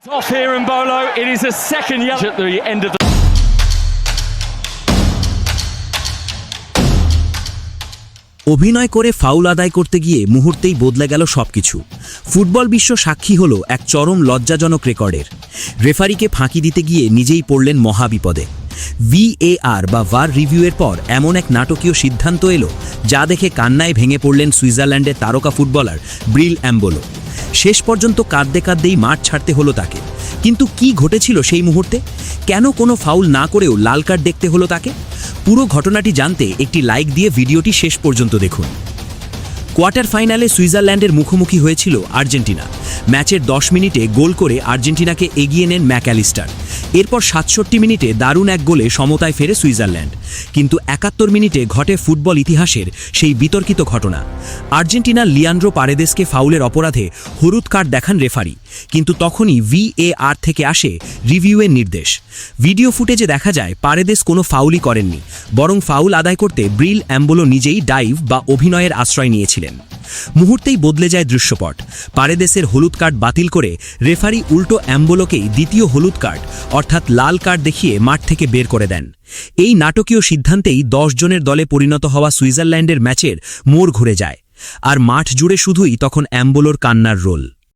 Off here in Bolo, it is a second yellow at the end of the... অভিনয় করে foul আদায় করতে গিয়ে মুহূর্তেই বদলে গেল সবকিছু। ফুটবল বিশ্ব সাক্ষী হলো এক চরম লজ্জাজনক রেকর্ডের। রেফারিকে ফাঁকি দিতে গিয়ে নিজেই পড়লেন মহাবিপদে। VAR বা ভার রিভিউয়ের পর এমন এক নাটকীয় সিদ্ধান্ত এলো যা দেখে কান্নায় ভেঙে পড়লেন সুইজারল্যান্ডের তারকা ফুটবলার ব্রিল এম্বোলো। শেষ পর্যন্ত কাঁদতে কাঁদতেই মাঠ ছাড়তে হলো তাকে। কিন্তু কি ঘটেছিল সেই মুহূর্তে? কেন কোনো ফাউল না করেও লাল কার্ড দেখতে হলো তাকে? পুরো ঘটনাটি জানতে একটি লাইক দিয়ে ভিডিওটি শেষ পর্যন্ত দেখুন। কোয়ার্টার ফাইনালে সুইজারল্যান্ডের মুখোমুখি হয়েছিল আর্জেন্টিনা। ম্যাচের 10 মিনিটে গোল করে আর্জেন্টিনাকে এগিয়ে নেন ম্যাকঅ্যালিস্টার। এরপর 67 মিনিটে দারুণ এক গোলে সমতায় ফেরে সুইজারল্যান্ড। কিন্তু 71 মিনিটে ঘটে ফুটবল ইতিহাসের সেই বিতর্কিত ঘটনা। আর্জেন্টিনার লিয়ান্ড্রো পারেদেসকে ফাউলের অপরাধে হলুদ কার্ড দেখান রেফারি। কিন্তু তখনই VAR থেকে আসে রিভিউয়ের নির্দেশ। ভিডিও ফুটেজে দেখা যায় পারেদেস কোনো ফাউলই করেননি, বরং ফাউল আদায় করতে ব্রিল এম্বোলো নিজেই ডাইভ বা অভিনয়ের আশ্রয় নিয়েছিলেন। মুহূর্তেই বদলে যায় দৃশ্যপট। পারেদেসের হলুদ কার্ড বাতিল করে রেফারি উল্টো এম্বোলোকেই দ্বিতীয় হলুদ কার্ড অর্থাৎ লাল কার্ড দেখিয়ে মাঠ থেকে বের করে দেন। এই নাটকীয় সিদ্ধান্তেই 10 জনের দলে পরিণত হওয়া সুইজারল্যান্ডের ম্যাচের মোড় ঘুরে যায়। আর মাঠ জুড়ে শুধুই তখন এম্বোলোর কান্নার রোল।